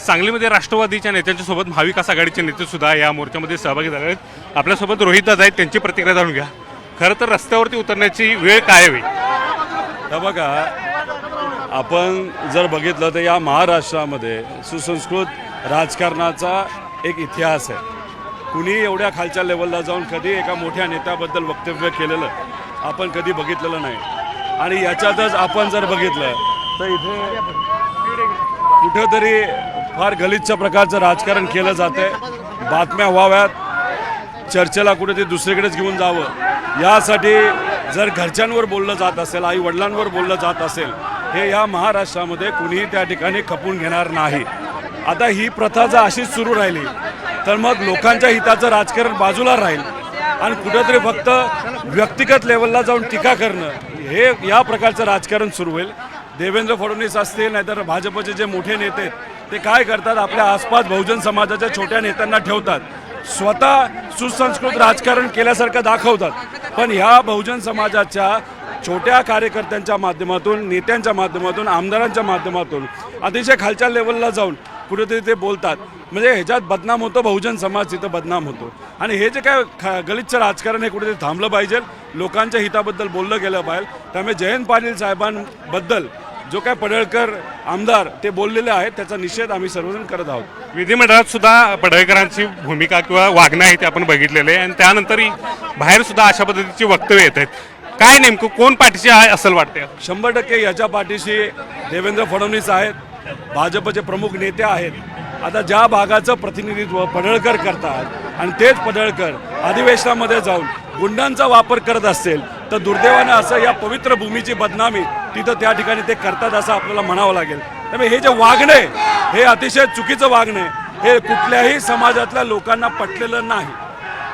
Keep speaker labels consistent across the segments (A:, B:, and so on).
A: सांगलीमध्ये राष्ट्रवादीच्या नेत्यांच्या सोबत महाविकास आघाडीचे नेते सुद्धा या मोर्चामध्ये सहभागी झाले आहेत। आपल्यासोबत रोहित दादा आहेत, त्यांची प्रतिक्रिया जाणून घ्या। खरं तर रस्त्यावरती उतरण्याची वेळ काय हवी?
B: तर बघा, आपण जर बघितलं तर या महाराष्ट्रामध्ये सुसंस्कृत राजकारणाचा एक इतिहास आहे। कुणी एवढ्या खालच्या लेवलला जाऊन कधी एका मोठ्या नेत्याबद्दल वक्तव्य केलेलं आपण कधी बघितलेलं नाही। आणि याच्यातच आपण जर बघितलं तर इथे कुठेतरी फार गलिच्छ प्रकारचं राजकारण केलं जाते। बातम्या व्हाव्यात, चर्चेला कुठेतरी दुसरीकडेच घेऊन जावं यासाठी जर घरच्यांवर बोललं जात असेल, आई वडिलांवर बोललं जात असेल, हे या महाराष्ट्रामध्ये कुणीही त्या ठिकाणी खपून घेणार नाही। आता ही प्रथा जर अशीच सुरू राहिली तर मग लोकांच्या हिताचं राजकारण बाजूला राहील आणि कुठेतरी फक्त व्यक्तिगत लेवलला जाऊन टीका करणं हे या प्रकारचं राजकारण सुरू होईल। देवेंद्र फडणवीस असतील नाहीतर भाजपचे जे मोठे नेते आहेत ते काय करतात, आपल्या आसपास बहुजन समाजाच्या छोट्या नेत्यांना ठेवतात, स्वतः सुसंस्कृत राजकारण केल्यासारखं दाखवतात, पण ह्या बहुजन समाजाच्या छोट्या कार्यकर्त्यांच्या माध्यमातून, नेत्यांच्या माध्यमातून, आमदारांच्या माध्यमातून अतिशय खालच्या लेवलला जाऊन कुठेतरी ते बोलतात। म्हणजे ह्याच्यात बदनाम होतो बहुजन समाज, तिथं बदनाम होतो। आणि हे जे काय गलिच्छ राजकारण हे कुठेतरी थांबलं पाहिजे, लोकांच्या हिताबद्दल बोललं गेलं पाहिजे। त्यामुळे जयंत पाटील साहेबांबद्दल जो काय पडळकर आमदार ते बोललेले आहेत त्याचा निषेध आम्ही सर्वजण करत आहोत।
A: विधिमंडळात सुद्धा पडळकरांची भूमिका किंवा वागणं आहे ते आपण बघितलेलं आहे आणि त्यानंतरही बाहेर सुद्धा अशा पद्धतीची वक्तव्य येत आहेत। काय नेमकं कोण पाठीशी आहे असं वाटतंय?
B: 100% याच्या पाठीशी देवेंद्र फडणवीस आहेत, भाजपचे प्रमुख नेते आहेत। आता ज्या भागाचं प्रतिनिधित्व पडळकर करतात आणि तेच पडळकर अधिवेशनामध्ये जाऊन गुंडांचा वापर करत असेल तर दुर्दैवानं असं या पवित्र भूमीची बदनामी तिथं त्या ठिकाणी ते करतात असं आपल्याला म्हणावं लागेल। त्यामुळे हे जे वागणे हे अतिशय चुकीचं वागणे हे कुठल्याही समाजातल्या लोकांना पटलेलं नाही।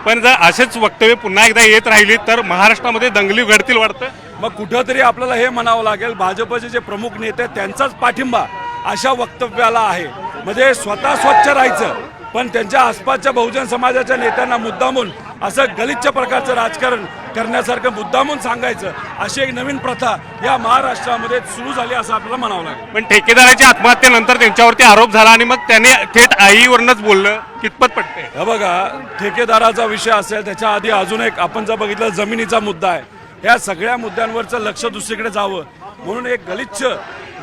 A: पण जर असेच वक्तव्य पुन्हा एकदा येत राहिली तर महाराष्ट्रामध्ये दंगली घडतील वाटतं।
B: मग कुठंतरी आपल्याला हे म्हणावं लागेल, भाजपचे जे प्रमुख नेते त्यांचाच पाठिंबा अशा वक्तव्याला आहे। म्हणजे स्वतः स्वच्छ राहायचं पण त्यांच्या आसपासच्या बहुजन समाजाच्या नेत्यांना मुद्दामून असं गलिच्छ प्रकारचं राजकारण करण्यासारखं मुद्दामून सांगायचं, अशी एक नवीन प्रथा या महाराष्ट्रामध्ये सुरू झाली असं आपल्याला म्हणावं लागेल।
A: पण ठेकेदाराच्या आत्महत्येनंतर त्यांच्यावरती आरोप झाला आणि मग त्याने थेट आईवरनंच बोललं, कितपत पटते?
B: हे बघा, ठेकेदाराचा विषय असेल, त्याच्या आधी अजून एक आपण जर बघितलं जमिनीचा मुद्दा आहे। या सगळ्या मुद्द्यांवरचं लक्ष दुसरीकडे जावं म्हणून एक गलिच्छ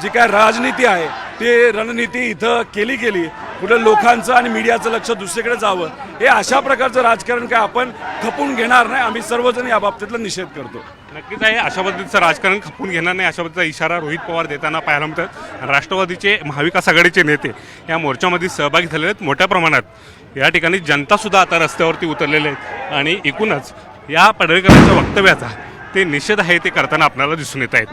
B: जी काय राजनीती आहे ती रणनीती इथं केली गेली, कुठे लोकांचं आणि मीडियाचं लक्ष दुसरीकडे जावं, हे अशा प्रकारचं राजकारण काय आपण खपून घेणार नाही। आम्ही सर्वजण या बाबतीतला निषेध करतो।
A: नक्कीच आहे, अशा पद्धतीचं राजकारण खपून घेणार नाही अशा पद्धतीचा इशारा रोहित पवार देताना पाहायला मिळतात। राष्ट्रवादीचे महाविकास आघाडीचे नेते या मोर्चामध्ये सहभागी झालेले आहेत मोठ्या प्रमाणात। या ठिकाणी जनता सुद्धा आता रस्त्यावरती उतरलेले आहेत आणि एकूणच या पडळकरांच्या वक्तव्याचा ते निषेध आहे ते करताना आपल्याला दिसून येत आहेत।